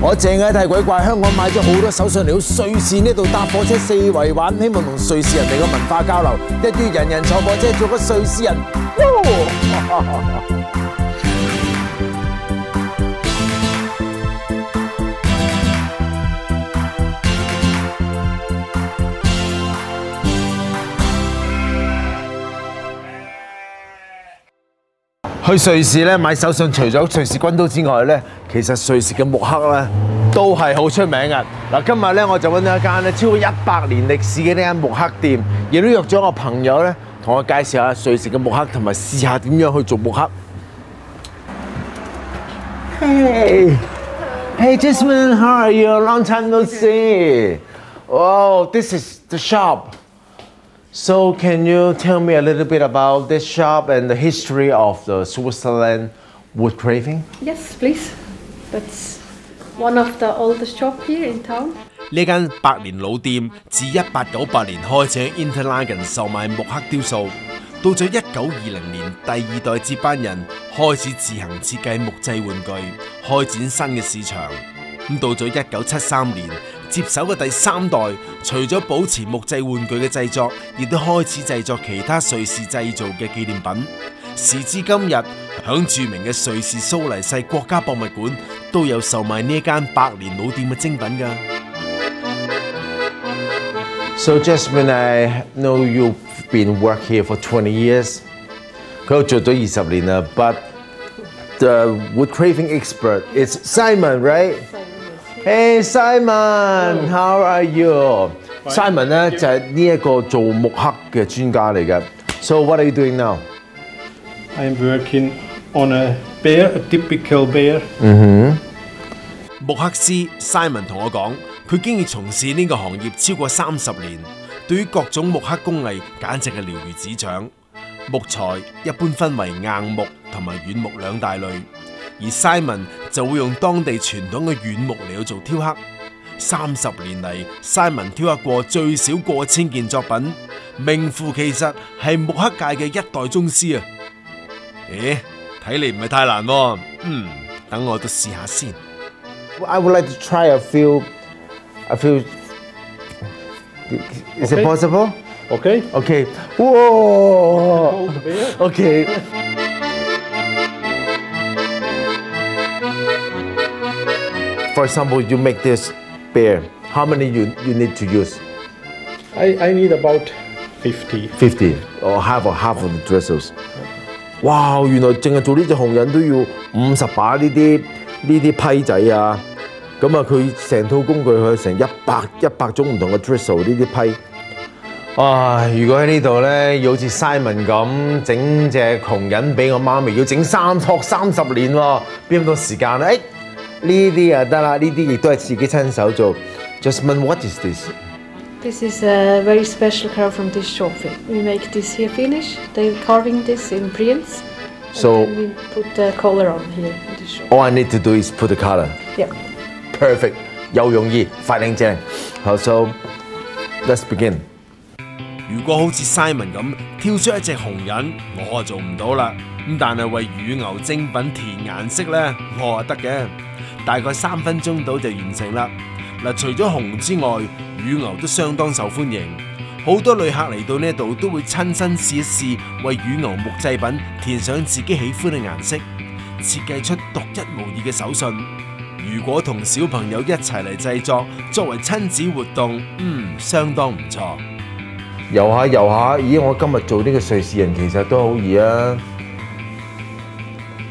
我鄭啟泰鬼怪香港買咗好多手信嚟到瑞士呢度搭火車四圍玩，希望同瑞士人哋嘅文化交流，一於人人坐火車做個瑞士人。去瑞士咧買手信，除咗瑞士軍刀之外咧，其實瑞士嘅木刻咧都係好出名嘅。嗱，今日咧我就揾到一間咧超過100年歷史嘅呢間木刻店，亦都約咗我朋友咧同我介紹下瑞士嘅木刻，同埋試下點樣去做木刻。Hey, hey, Jasmine, how are you? Long time no see. Oh, this is the shop. So can you tell me a little bit about this shop and the history of the Switzerland wood carving? Yes, please. That's one of the oldest shop here in town. 呢間100年老店自1898年開始喺 Interlaken 售賣木刻雕塑，到咗1920年，第2代接班人開始自行設計木製玩具，開展新嘅市場。咁到咗1973年，接手嘅第3代，除咗保持木製玩具嘅製作，亦都開始製作其他瑞士製造嘅紀念品。時至今日，響著名嘅瑞士蘇黎世國家博物館都有售賣呢間100年老店嘅精品㗎。So Jasmine, I know you've been working here for 20 years. 佢做咗20年啦 ，but the wood carving expert is Simon, right? Hey Simon, how are you? Simon 咧就係呢一個做木刻嘅專家嚟嘅。So what are you doing now? I'm working on a bear, a typical bear. 木刻師 Simon 同我講，佢經已從事呢個行業超過30年，對於各種木刻工藝簡直係了如指掌。木材一般分為硬木同埋軟木兩大類。而 Simon 就會用當地傳統嘅軟木嚟做雕刻。30年嚟 ，Simon 雕刻過最少過1000件作品，名副其實係木刻界嘅一代宗師啊！咦，睇嚟唔係太難喎。等我都試下先。I would like to try a few. Is it possible? Okay. Okay. Whoa. Okay. For example, you make this bear. How many you need to use? I need about 50. 50 or half of the dressels. 哇！原來淨係做呢隻紅人都要50把呢啲批仔啊！咁啊，佢成套工具佢成100種唔同嘅 drizzle 呢啲批。啊！如果喺呢度咧，要好似 Simon 咁整隻紅人俾我媽咪，要整30年喎，邊咁多時間咧？呢啲啊得啦，呢啲亦都係自己親手做。Jasmine, what is this? This is a very special carve from this shop. We make this here finish. They're carving this in prints. So and then we put the color on here in this shop. All I need to do is put the color. Yeah. Perfect. 又容易，快靚正。好 ，so let's begin. 如果好似 Simon 咁挑出一隻紅人，我就做唔到啦。咁但係為乳牛精品填顏色咧，我係得嘅。大概3分鐘到就完成啦。嗱，除咗紅之外，乳牛都相當受歡迎。好多旅客嚟到呢度都會親身試一試，為乳牛木製品填上自己喜歡嘅顏色，設計出獨一無二嘅手信。如果同小朋友一齊嚟製作，作為親子活動，相當唔錯。遊下，咦！我今日做呢個瑞士人其實都好易啊。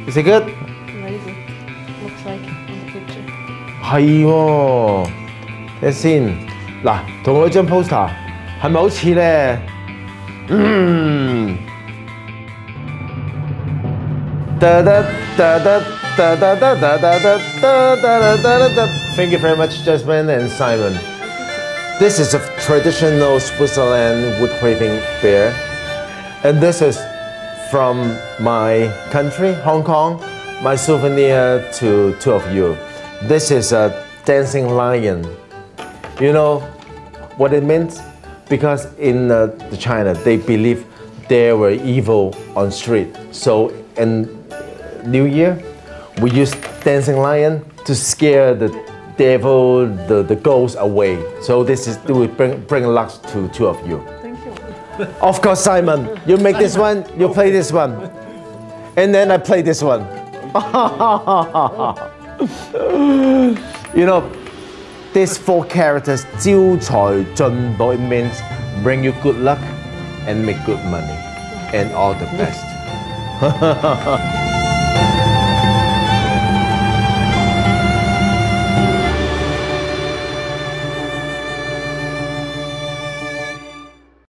Is it good? Very good. Looks like on the picture. 係喎，睇下先。嗱，同我張 poster 係咪好似咧？Thank you very much, Jasmine and Simon. This is a traditional Switzerland wood carving bear, and this is from my country, Hong Kong. My souvenir to two of you. This is a dancing lion. You know what it means? Because in China, they believe there were evil on street. So in New Year, we use dancing lion to scare devil, the ghost away. So this will bring luck to two of you. Thank you. Of course, Simon, you make this one, you play this one, and then I play this one. You know, these 4 characters, 招財進寶, it means bring you good luck and make good money and all the best.